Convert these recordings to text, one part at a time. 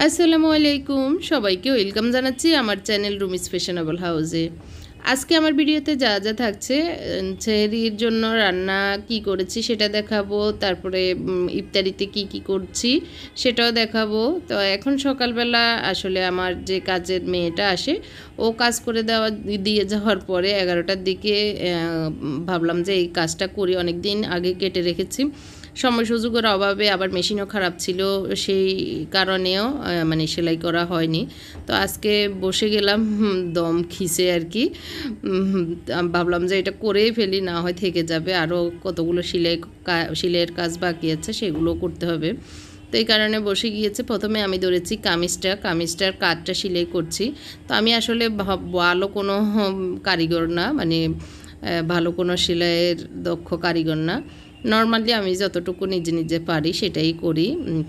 আসসালামু আলাইকুম, সবাইকে ওয়েলকাম জানাচ্ছি আমার চ্যানেল রুমিস ফ্যাশনেবল হাউসে। আজকে আমার ভিডিওতে যা যা থাকছে, সেহরির জন্য রান্না কি করেছি সেটা দেখাবো, তারপরে ইফতারিতে কি কি করছি সেটাও দেখাবো। তো এখন সকালবেলা আসলে আমার যে কাজের মেয়েটা আসে, ও কাজ করে দিয়ে যাওয়ার পরে 11টার দিকে ভাবলাম যে এই কাজটা করি, অনেক দিন আগে কেটে রেখেছি। সময় সুযোগের অভাবে আবার মেশিনও খারাপ ছিল, সেই কারণেও মানে সেলাই করা হয়নি। তো আজকে বসে গেলাম দম খিসে আর কি। ভাবলাম যে এটা করেই ফেলি, না হয় থেকে যাবে, আরও কতগুলো সেলাইয়ের কাজ বাকি আছে, সেগুলো করতে হবে। তো এই কারণে বসে গিয়েছে। প্রথমে আমি ধরেছি কামিজটার কাজটা সেলাই করছি। তো আমি আসলে ভালো কোনো কারিগর না, মানে ভালো কোনো সেলাইয়ের দক্ষ কারিগর না। নর্মালি আমি যতটুকু নিজে নিজে পারি সেটাই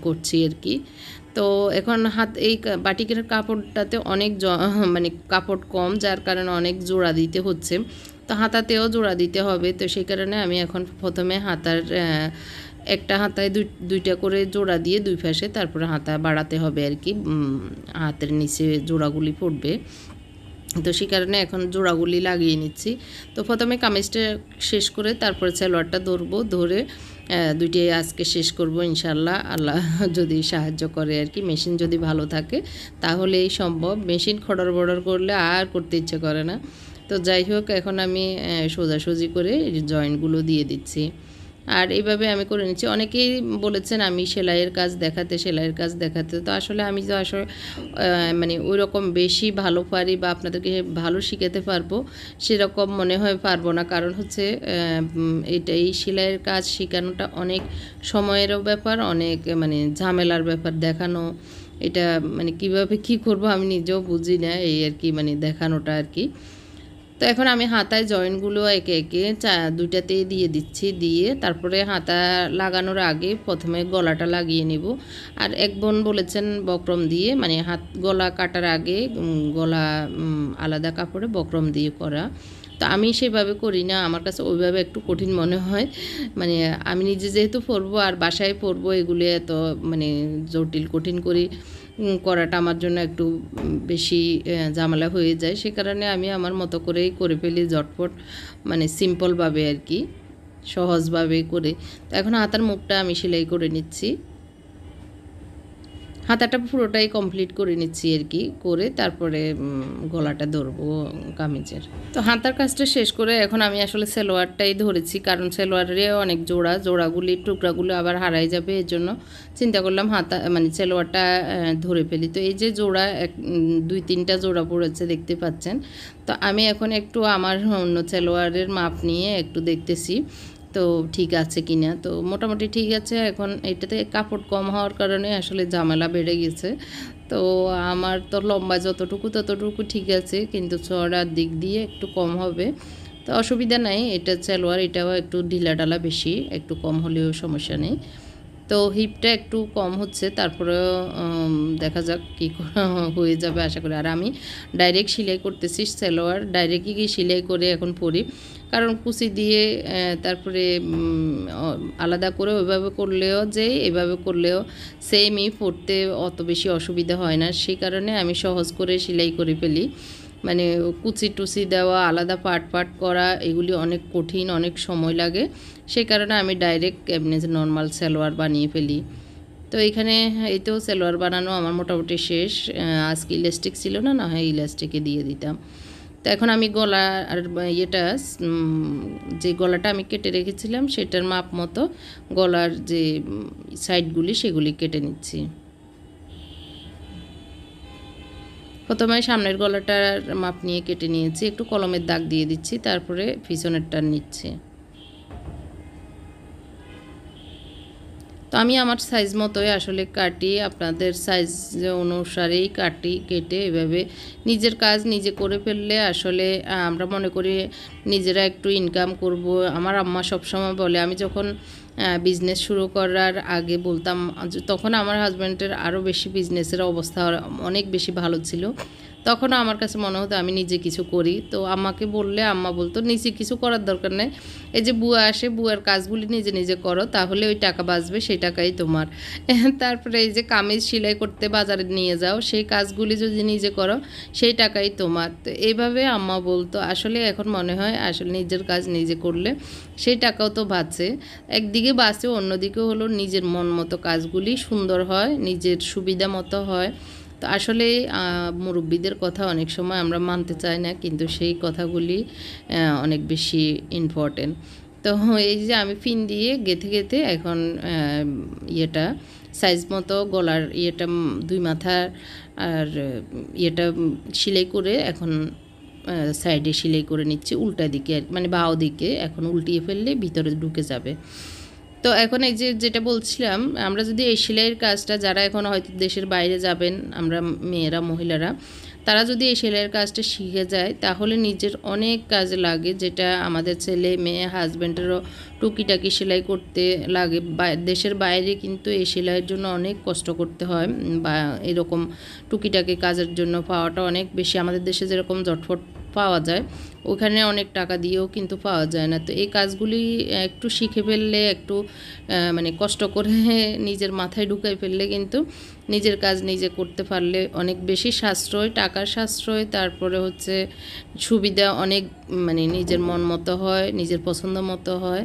করছি আর কি। তো এখন এই বাটিকের কাপড়টাতে অনেক মানে কাপড় কম, যার কারণে অনেক জোড়া দিতে হচ্ছে। তো হাতাতেও জোড়া দিতে হবে, তো সেই কারণে আমি এখন প্রথমে একটা হাতায় দুইটা করে জোড়া দিয়ে দুই পাশে তারপরে হাতা বাড়াতে হবে আর কি, হাতের নিচে জোড়াগুলি পড়বে। তো সেই কারণে এখন জোড়াগুলি লাগিয়ে নিচ্ছি। তো প্রথমে কামিজটা শেষ করে তারপরে সালোয়ারটা ধরে দুইটাই আজকে শেষ করব ইনশাল্লাহ, আল্লাহ যদি সাহায্য করে আর কি। মেশিন যদি ভালো থাকে তাহলেই সম্ভব, মেশিন খড়র বড়র করলে আর করতে ইচ্ছে করে না। তো যাই হোক, এখন আমি সোজাসুজি করে জয়েন্টগুলো দিয়ে দিচ্ছি, আর এইভাবে আমি করে নিচ্ছি। অনেকেই বলেছেন আমি সেলাইয়ের কাজ দেখাতে, তো আসলে আমি তো আসলে মানে ওই রকম বেশি ভালো পারি বা আপনাদেরকে ভালো শিখাতে পারবো সেরকম মনে হয় পারবো না। কারণ হচ্ছে এই সেলাইয়ের কাজ শেখানোটা অনেক সময়েরও ব্যাপার, অনেক মানে ঝামেলার ব্যাপার। দেখানো এটা মানে কিভাবে কি করব আমি নিজেও বুঝি না, এই আর কি, মানে দেখানোটা আর কি। তো এখন আমি হাতায় জয়েন্টগুলো একে একে দুইটাতেই দিয়ে দিচ্ছি, দিয়ে তারপরে হাতা লাগানোর আগে প্রথমে গলাটা লাগিয়ে নেব। আর এক বোন বলেছেন বক্রম দিয়ে, মানে গলা কাটার আগে গলা আলাদা কাপড়ে বক্রম দিয়ে করা। তো আমি সেভাবে করি না, আমার কাছে ওইভাবে একটু কঠিন মনে হয়। মানে আমি নিজে যেহেতু পরবো আর বাসায় পরবো, এগুলো এত মানে জটিল কঠিন করাটা আমার জন্য একটু বেশি ঝামেলা হয়ে যায়। সে কারণে আমি আমার মতো করেই করে ফেলি, ঝটপট, মানে সিম্পলভাবে আর কি, সহজভাবে করে। তো এখন হাতার মুখটা আমি সেলাই করে নিচ্ছি, হাতাটা পুরোটাই কমপ্লিট করে নিচ্ছি আর কি, করে তারপরে গলাটা ধরবো কামিজের। তো হাতার কাজটা শেষ করে এখন আমি আসলে সালোয়ারটাই ধরেছি, কারণ সালোয়ারে অনেক টুকরাগুলো আবার হারাই যাবে, এর জন্য চিন্তা করলাম মানে সালোয়ারটা ধরে ফেলি। তো এই যে দুই তিনটা জোড়া পড়েছে দেখতে পাচ্ছেন। তো আমি এখন একটু আমার অন্য সালোয়ারের মাপ নিয়ে একটু দেখতেছি তো ঠিক আছে কিনা। তো মোটামুটি ঠিক আছে। এখন এটাতে কাপড় কম হওয়ার কারণে আসলে ঝামেলা বেড়ে গেছে। তো আমার তো লম্বা ততটুকু ঠিক আছে, কিন্তু চওড়ার দিক দিয়ে একটু কম হবে, তো অসুবিধা নাই। এটা সালোয়ার, এটাও একটু ঢিলাঢালা বেশি, একটু কম হলেও সমস্যা নেই। তো হিপটা একটু কম হচ্ছে, তারপরেও দেখা যাক কী হয়ে যাবে আশা করি। আর আমি ডাইরেক্ট সেলাই করতেছি সালোয়ার, ডাইরেক্টই সেলাই করে এখন পরি, কারণ কুচি দিয়ে তারপরে আলাদা করে ওইভাবে করলেও এভাবে করলেও সেমই পরতে অত বেশি অসুবিধা হয় না। সেই কারণে আমি সহজ করে সেলাই করে ফেলি। মানে কুচি টুচি দেওয়া, আলাদা পাট করা, এগুলি অনেক কঠিন, অনেক সময় লাগে। সেই কারণে আমি ডাইরেক্ট এমনি নর্মাল সালোয়ার বানিয়ে ফেলি। তো এখানে এই তো সালোয়ার বানানো আমার মোটামুটি শেষ। আজকে ইলাস্টিক ছিল না, না হয় ইলাস্টিকে দিয়ে দিতাম। তো এখন আমি গলা আর যে গলাটা আমি কেটে রেখেছিলাম সেটার মাপ মতো গলার যে সাইডগুলি সেগুলি কেটে নিচ্ছি। প্রথমে সামনের গলাটার মাপ নিয়ে কেটে নিয়েছি, একটু কলমের দাগ দিয়ে দিচ্ছি, তারপরে পিছনেরটা নিচ্ছি। তো আমি আমার সাইজ মতোই আসলে কাটি, আপনাদের সাইজ অনুসারেই কেটে এভাবে নিজের কাজ নিজে করে ফেললে আসলে আমরা মনে করি নিজেরা একটু ইনকাম করব। আমার আম্মা সবসময় বলে, আমি যখন বিজনেস শুরু করার আগে বলতাম, তখন আমার হাজব্যান্ডের আরও বেশি বিজনেসের অবস্থা অনেক বেশি ভালো ছিল। তখনও আমার কাছে মনে হতো আমি নিজে কিছু করি। তো আম্মাকে বললে আম্মা বলতো নিজে কিছু করার দরকার নেই, এই যে বুয়া আসে বুয়ার কাজগুলি নিজে নিজে করো, তাহলে ওই টাকা বাঁচবে, সেই টাকাই তোমার। তারপরে এই যে কামিজ সেলাই করতে বাজারে নিয়ে যাও, সেই কাজগুলি যদি নিজে করো সেই টাকাই তোমার। তো এইভাবে আম্মা বলতো। আসলে এখন মনে হয় আসলে নিজের কাজ নিজে করলে সেই টাকাও তো বাঁচে, একদিকে বাঁচে, অন্যদিকে হলো নিজের মন মতো কাজগুলি সুন্দর হয়, নিজের সুবিধা মতো হয়। তো আসলে মুরব্বিদের কথা অনেক সময় আমরা মানতে চাই না, কিন্তু সেই কথাগুলি অনেক বেশি ইম্পর্টেন্ট। তো এই যে আমি পিন দিয়ে গেঁথে গেঁথে এখন ইয়েটা সাইজ মতো গলার ইয়েটা দুই মাথার আর ইয়েটা সেলাই করে এখন সাইডে সেলাই করে নিচ্ছি উল্টা দিকে, মানে বাও দিকে। এখন উল্টিয়ে ফেললে ভিতরে ঢুকে যাবে। তো এখন এই যে যেটা বলছিলাম, আমরা যদি এই সেলাইয়ের কাজটা, যারা এখন হয়তো দেশের বাইরে যাবেন, আমরা মেয়েরা মহিলারা, তারা যদি এই সেলাইয়ের কাজটা শিখে যায় তাহলে নিজের অনেক কাজে লাগে, যেটা আমাদের ছেলে মেয়ে হাজব্যান্ডেরও টুকিটাকি সেলাই করতে লাগে। দেশের বাইরে কিন্তু এই সেলাইয়ের জন্য অনেক কষ্ট করতে হয়, বা এরকম টুকিটাকি কাজের জন্য পাওয়াটা অনেক বেশি। আমাদের দেশে যেরকম জটফট পাওয়া যায়, ওখানে অনেক টাকা দিয়েও কিন্তু পাওয়া যায় না। তো এই কাজগুলি একটু শিখে ফেললে, একটু মানে কষ্ট করে নিজের মাথায় ঢুকাই ফেললে কিন্তু নিজের কাজ নিজে করতে পারলে অনেক বেশি সাশ্রয়, টাকার সাশ্রয়, তারপরে হচ্ছে সুবিধা অনেক, মানে নিজের মন মতো হয়, নিজের পছন্দ মতো হয়,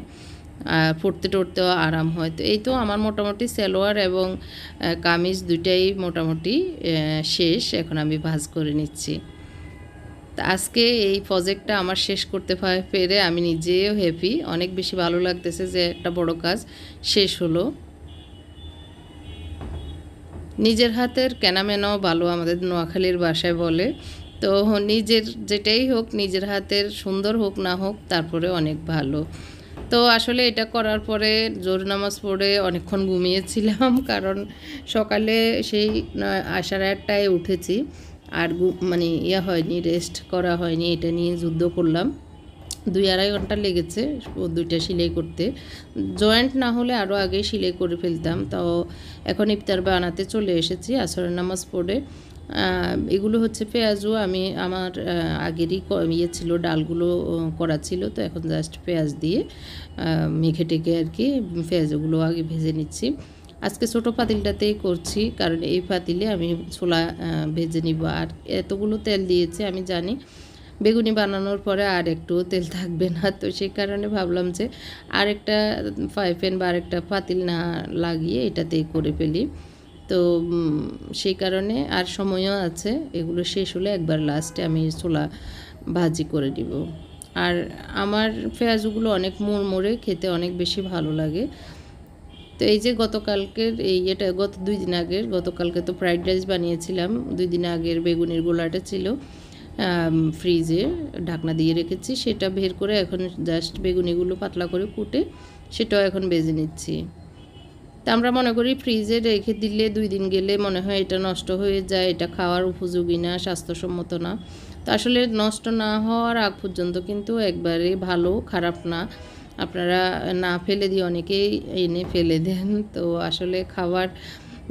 পড়তে টরতেও আরাম হয়। তো এই তো আমার মোটামুটি সালোয়ার এবং কামিজ দুইটাই মোটামুটি শেষ। এখন আমি ভাঁজ করে নিচ্ছি। তা আজকে এই প্রজেক্টটা আমার শেষ করতে পেরে আমি নিজেও হ্যাপি, অনেক বেশি ভালো লাগতেছে যে একটা বড় কাজ শেষ হলো। নিজের হাতের কেনামেনাও ভালো, আমাদের নোয়াখালীর ভাষায় বলে। তো নিজের যেটাই হোক, নিজের হাতের সুন্দর হোক না হোক, তারপরে অনেক ভালো। তো আসলে এটা করার পরে জোহর নামাজ পড়ে অনেকক্ষণ ঘুমিয়েছিলাম, কারণ সকালে সেই 8:30টায় উঠেছি, আর মানে হয়নি, রেস্ট করা হয়নি। এটা নিয়ে যুদ্ধ করলাম, 2-2.5 ঘন্টা লেগেছে দুইটা সেলাই করতে। জয়েন্ট না হলে আরও আগে সেলাই করে ফেলতাম। তো এখন ইফতার বানাতে চলে এসেছি আসরের নামাজ পড়ে। এগুলো হচ্ছে পেঁয়াজু, আমি আমার আগেরই ছিল, ডালগুলো করা ছিল, তো এখন জাস্ট পেঁয়াজ দিয়ে মেখে টেকে আর কি পেঁয়াজগুলো আগে ভেজে নিচ্ছি। আজকে ছোটো পাতিলটাতেই করছি, কারণ এই পাতিলে আমি ছোলা ভেজে নিব। আর এতগুলো তেল দিয়েছে আমি জানি বেগুনি বানানোর পরে আর একটু তেল থাকবে না, তো সেই কারণে ভাবলাম যে আরেকটা ফ্রাই প্যান বা আরেকটা পাতিল না লাগিয়ে এটাতেই করে ফেলি। তো সেই কারণে আর সময়ও আছে, এগুলো শেষ হলে একবার লাস্টে আমি ছোলা ভাজি করে দিব। আর আমার পেঁয়াজগুলো অনেক মুড়মুড়ে, খেতে অনেক বেশি ভালো লাগে। তো এই যে গতকালকের এটা গত 2 দিন আগের, গতকালকে তো ফ্রাইড রাইস বানিয়েছিলাম, 2 দিন আগের বেগুনের গোলাটা ছিল ফ্রিজে ঢাকনা দিয়ে রেখেছি, সেটা বের করে এখন জাস্ট বেগুনিগুলো পাতলা করে কুটে সেটাও এখন বেজে নিচ্ছি। তা আমরা মনে করি ফ্রিজে রেখে দিলে 2 দিন গেলে মনে হয় এটা নষ্ট হয়ে যায়, এটা খাওয়ার উপযোগী না, স্বাস্থ্যসম্মত না। তো আসলে নষ্ট না হওয়ার আগ পর্যন্ত কিন্তু একবারে ভালো, খারাপ না। আপনারা না ফেলে দিয়ে অনেকেই এনে ফেলে দেন। তো আসলে খাবার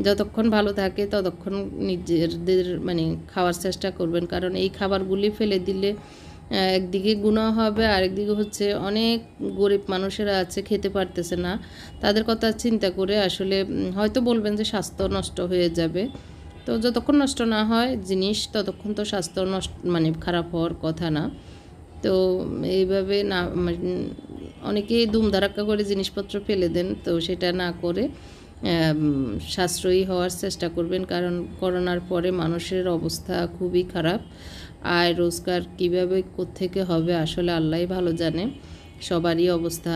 যতক্ষণ ভালো থাকে ততক্ষণ নিজেদের মানে খাওয়ার চেষ্টা করবেন, কারণ এই খাবারগুলি ফেলে দিলে একদিকে গুনাহ হবে, আরেকদিকে হচ্ছে অনেক গরিব মানুষেরা আছে খেতে পারতেছে না, তাদের কথা চিন্তা করে আসলে হয়তো বলবেন যে স্বাস্থ্য নষ্ট হয়ে যাবে। তো যতক্ষণ নষ্ট না হয় জিনিস ততক্ষণ তো স্বাস্থ্য নষ্ট মানে খারাপ হওয়ার কথা না। তো এইভাবে না অনেকেই ধুমধারাক্কা করে জিনিসপত্র ফেলে দেন, তো সেটা না করে সাশ্রয়ী হওয়ার চেষ্টা করবেন, কারণ করোনার পরে মানুষের অবস্থা খুবই খারাপ। আয় রোজগার কীভাবে কোত্থেকে হবে আসলে আল্লাহই ভালো জানে, সবারই অবস্থা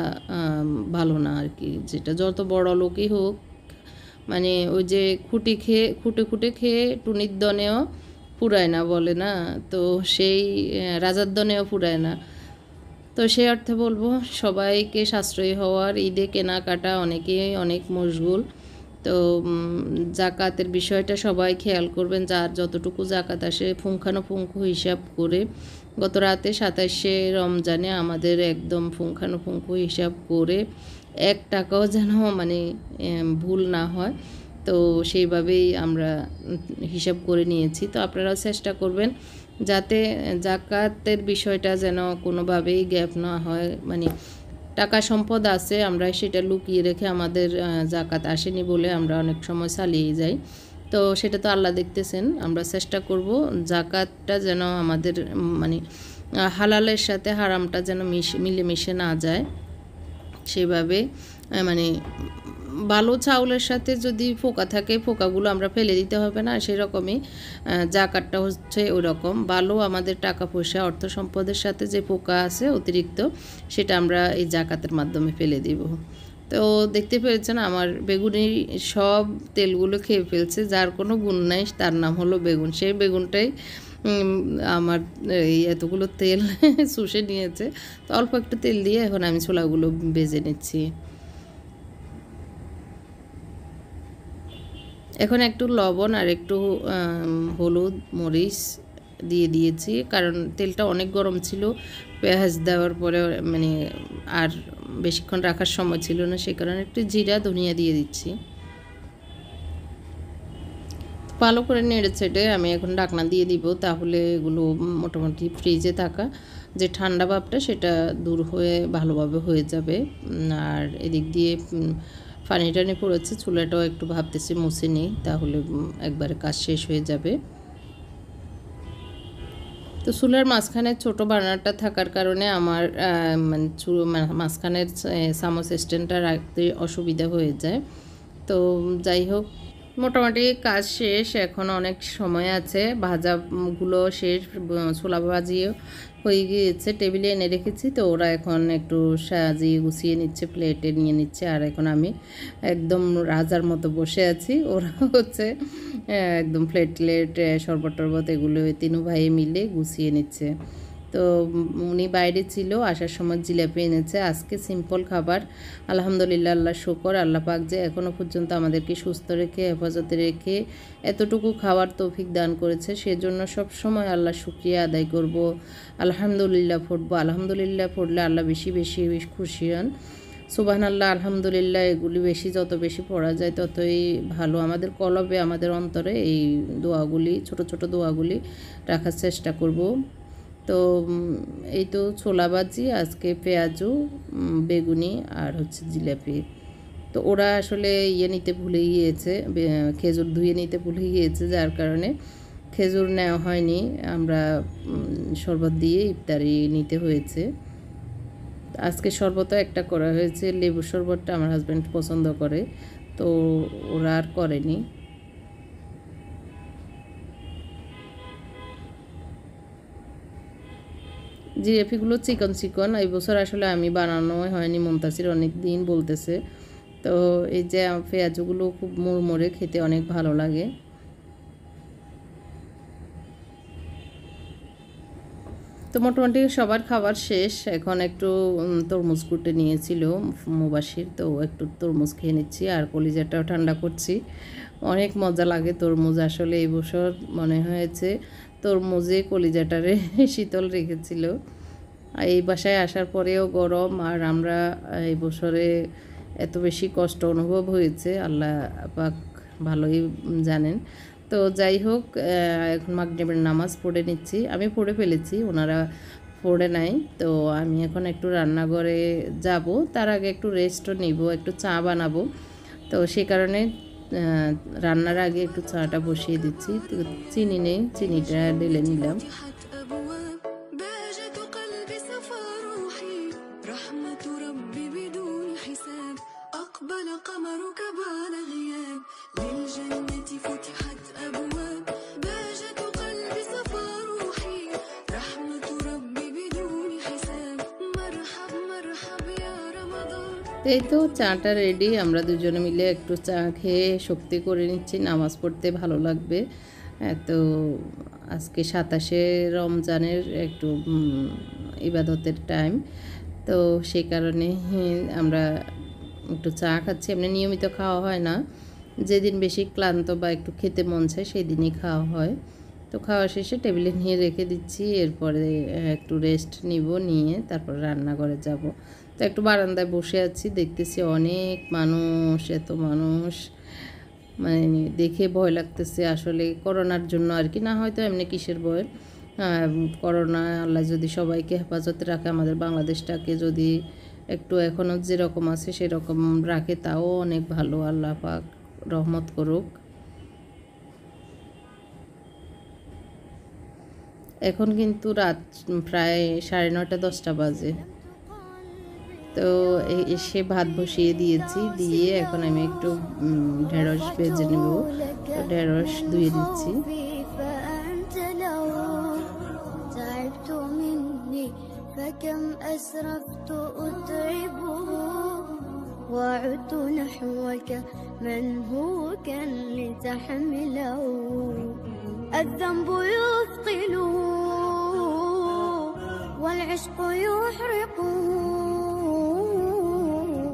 ভালো না আর কি। যেটা যত বড় লোকই হোক, মানে ওই যে খুঁটে খেয়ে টুনির দনেও ফুরায় না বলে না, তো সেই রাজার দনেও ফুরায় না। তো সেই অর্থে বলবো সবাইকে সাশ্রয়ী হওয়ার, ঈদে কেনাকাটা অনেকেই অনেক মশগুল। তো জাকাতের বিষয়টা সবাই খেয়াল করবেন, যার যতটুকু জাকাত আসে পুঙ্খানুপুঙ্খ হিসাব করে। গত রাতে 27শে রমজানে আমাদের একদম পুঙ্খানুপুঙ্খ হিসাব করে 1 টাকাও যেন মানে ভুল না হয়, তো সেইভাবেই আমরা হিসাব করে নিয়েছি। তো আপনারাও চেষ্টা করবেন যাতে জাকাতের বিষয়টা যেন কোনোভাবেই গ্যাপ না হয়, মানে টাকা সম্পদ আছে আমরা সেটা লুকিয়ে রেখে আমাদের জাকাত আসেনি বলে আমরা অনেক সময় চালিয়ে যাই। তো সেটা তো আল্লাহ দেখতেছেন। আমরা চেষ্টা করব জাকাতটা যেন আমাদের মানে হালালের সাথে হারামটা যেন মিলেমিশে না যায় সেভাবে। মানে ভালো চাউলের সাথে যদি পোকা থাকে পোকাগুলো আমরা ফেলে দিতে হবে না, সেরকমই জাকাতটা হচ্ছে ওই রকম। ভালো আমাদের টাকা পয়সা অর্থ সম্পদের সাথে যে পোকা আছে অতিরিক্ত সেটা আমরা এই জাকাতের মাধ্যমে ফেলে দিব। তো দেখতে পেরেছেন আমার বেগুনি সব তেলগুলো খেয়ে ফেলছে, যার কোনো গুণ নাই, তার নাম হলো বেগুন। সেই বেগুনটাই আমার এই এতগুলো তেল শুষে নিয়েছে। তো অল্প একটু তেল দিয়ে এখন আমি ছোলাগুলো ভেজে নিচ্ছি। এখন একটু লবণ আর একটু হলুদ মরিচ দিয়ে দিয়েছি, কারণ তেলটা অনেক গরম ছিল। পেঁয়াজ দেওয়ার পরে মানে আর বেশিক্ষণ রাখার সময় ছিল না, সে কারণে একটু জিরা ধনিয়া দিয়ে দিচ্ছি। ভালো করে নেড়ে ছেড়ে আমি এখন ঢাকনা দিয়ে দিব, তাহলে এগুলো মোটামুটি ফ্রিজে থাকা যে ঠান্ডা ভাবটা সেটা দূর হয়ে ভালোভাবে হয়ে যাবে। আর এদিক দিয়ে পানি টানি পড়েছে, চুলাটাও একটু ভাবতেছি মুছে নিই, তাহলে একবারে কাজ শেষ হয়ে যাবে। তো চুলার মাঝখানে ছোট বার্নারটা থাকার কারণে আমার মানে মাঝখানের চামচ স্ট্যান্ডটা রাখতে অসুবিধা হয়ে যায়। তো যাই হোক, মোটামুটি কাজ শেষ, এখন অনেক সময় আছে। ভাজাগুলো শেষ, ছোলা ভাজিও হয়ে গিয়েছে, টেবিলে এনে রেখেছি। তো ওরা এখন একটু সাজিয়ে গুছিয়ে নিচ্ছে, প্লেটে নিয়ে নিচ্ছে, আর এখন আমি একদম রাজার মতো বসে আছি। ওরা হচ্ছে একদম প্লেট শরবত টরবত এগুলো তিনু ভাই মিলে গুছিয়ে নিচ্ছে। তো উনি বাইরে ছিল, আসার সময় জিলাপি এনেছে। আজকে সিম্পল খাবার, আলহামদুলিল্লাহ, আল্লাহ শুকর, আল্লাহ পাক যে এখনও পর্যন্ত আমাদেরকে সুস্থ রেখে হেফাজতে রেখে এতটুকু খাওয়ার তৌফিক দান করেছে, সেজন্য সব সময় আল্লাহ শুকরিয়া আদায় করব, আলহামদুলিল্লাহ পড়বো। আলহামদুলিল্লাহ পড়লে আল্লাহ বেশি বেশি খুশি হন। সুবহানাল্লাহ, আলহামদুলিল্লাহ, এগুলি ছোট বেশি পড়া যায় ততই ভালো। আমাদের কলবে, আমাদের অন্তরে এই দোয়াগুলি, ছোট ছোট দোয়াগুলি রাখার চেষ্টা করব। তো এই তো ছোলা ভাজি, আজকে পেঁয়াজু, বেগুনি আর হচ্ছে জিলাপি। তো ওরা আসলে নিতে ভুলে গিয়েছে, খেজুর ধুয়ে নিতে ভুলে গিয়েছে, যার কারণে খেজুর নেওয়া হয়নি। আমরা শরবত দিয়ে ইফতারি নিতে হয়েছে। আজকে শরবতও একটা করা হয়েছে, লেবু শরবতটা আমার হাজব্যান্ড পছন্দ করে, তো ওরা আর করেনি। জিলাপিগুলো চিকন চিকন, এই বছর আসলে আমি বানানো হয়নি, মুনতাসির অনেক দিন বলতেছে। তো এই যে পেঁয়াজগুলো খুব মুড়মুড়ে, খেতে অনেক ভালো লাগে। তো মোটামুটি সবার খাবার শেষ, এখন একটু তরমুজ কুটে নিয়েছিল মুবাসির, তো একটু তরমুজ খেয়ে নিচ্ছি আর কলিজাটাও ঠান্ডা করছি। অনেক মজা লাগে তরমুজ, আসলে এই বছর মনে হয়েছে তরমুজে কলিজাটারে শীতল রেখেছিল। এই বাসায় আসার পরেও গরম, আর আমরা এই বছরে এত বেশি কষ্ট অনুভব হয়েছে, আল্লাহ পাক ভালোই জানেন। তো যাই হোক, এখন মাগরিবের নামাজ পড়ে নিচ্ছি, আমি পড়ে ফেলেছি, ওনারা পড়ে নাই। তো আমি এখন একটু রান্নাঘরে যাব, তার আগে একটু রেস্টও নিব, একটু চা বানাবো। তো সে কারণে রান্নার আগে একটু চাটা বসিয়ে দিচ্ছি। তো চিনি নেই, চিনিটা ঢেলে নিলাম। এই তো চাটা রেডি, আমরা দুজনে মিলে একটু চা খেয়ে শক্তি করে নিচ্ছি, নামাজ পড়তে ভালো লাগবে। তো আজকে 27শে রমজানের একটু ইবাদতের টাইম, তো সেই কারণে আমরা একটু চা খাচ্ছি। এমনি নিয়মিত খাওয়া হয় না, যেদিন বেশি ক্লান্ত বা একটু খেতে মন চায় সেই দিনই খাওয়া হয়। তো খাওয়া শেষে টেবিলে নিয়ে রেখে দিচ্ছি, এরপরে একটু রেস্ট নিব, নিয়ে তারপর রান্নাঘরে যাব। তো একটু বারান্দায় বসে আছি, দেখতেছি অনেক মানুষ, এত মানুষ, মানে দেখে ভয় লাগতেছে আসলে করোনার জন্য আর কি, না হয়তো এমনি কিসের ভয়। করোনা আল্লাহ যদি সবাইকে হেফাজতে রাখে, আমাদের বাংলাদেশটাকে যদি একটু এখনও যেরকম আছে সেরকম রাখে তাও অনেক ভালো, আল্লাহ পাক রহমত করুক। এখন কিন্তু রাত প্রায় 9:30-10টা বাজে। তো এসে ভাত বসিয়ে দিয়েছি, দিয়ে এখন আমি একটু ঢেঁড়স ভেজে নেব। তো ঢেঁড়স ধুয়ে দিচ্ছি। فكم أسرفت أتعبه وعدت نحوك منهوكا لتحمله الذنب يثقله والعشق يحرقه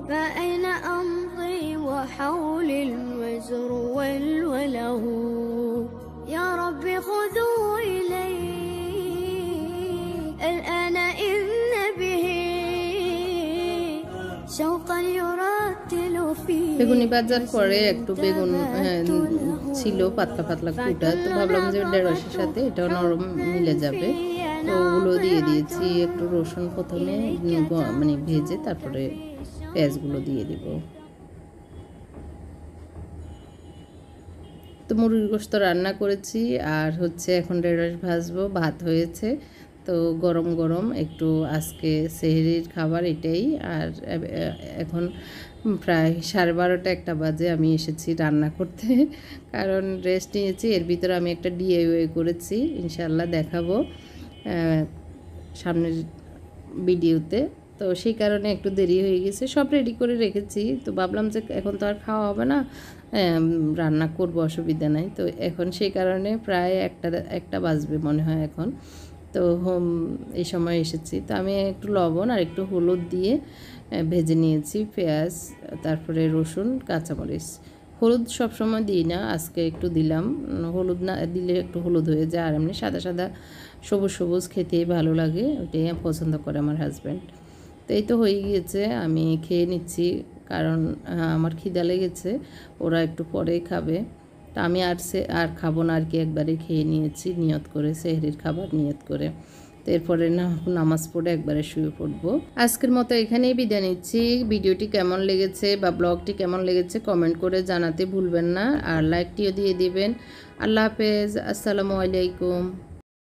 فأين أمضي وحولي الوزر والوله يا رب خذوا إلي الآن إن به شوقا يرتل فيه। বেগুনি ভাজার পরে একটু বেগুন ছিল পাতলা পাতলা কুটা, তো ভাবলাম যে ঢেঁড়সের সাথে এটাও নরম মিলে যাবে, তো ওগুলো দিয়ে দিয়েছি। একটু রসুন প্রথমে মানে ভেজে তারপরে পেঁয়াজগুলো দিয়ে দিব। তো মুরগির গোশত রান্না করেছি আর হচ্ছে এখন ঢেঁড়স ভাজবো, ভাত হয়েছে। তো গরম গরম একটু আজকে সেহরির খাবার এটাই। আর এখন প্রায় 12:30-1টা বাজে আমি এসেছি রান্না করতে, কারণ রেস্ট নিয়েছি। এর ভিতরে আমি একটা DIY করেছি, ইনশাল্লাহ দেখাবো সামনের ভিডিওতে। তো সেই কারণে একটু দেরি হয়ে গেছে, সব রেডি করে রেখেছি। তো ভাবলাম যে এখন তো আর খাওয়া হবে না, রান্না করব, অসুবিধা নাই। তো এখন সেই কারণে প্রায় একটা বাজবে মনে হয় এখন। তো এই সময় এসেছি। তো আমি একটু লবণ আর একটু হলুদ দিয়ে ভেজে নিয়েছি, পেঁয়াজ, তারপরে রসুন, কাঁচামরিচ। হলুদ সবসময় দিই না, আজকে একটু দিলাম। হলুদ না দিলে একটু হলুদ হয়ে যায়, আর এমনি সাদা সাদা সবুজ সবুজ খেতেই ভালো লাগে, ওটাই পছন্দ করে আমার হাজব্যান্ড। তো এই তো হয়ে গিয়েছে, আমি খেয়ে নিচ্ছি, কারণ আমার খিদা লেগেছে, ওরা একটু পরেই খাবে। তো আমি আর খাবো না আর কি, একবারে খেয়ে নিয়েছি নিয়ত করে, সেহরির খাবার নিয়ত করে। তো এরপরে নামাজ পড়ে একবারে শুয়ে পড়বো। আজকের মতো এখানেই বিদায় নিচ্ছি। ভিডিওটি কেমন লেগেছে বা ব্লগটি কেমন লেগেছে কমেন্ট করে জানাতে ভুলবেন না, আর লাইকটিও দিয়ে দিবেন। আল্লাহ হাফেজ, আসসালামু আলাইকুম।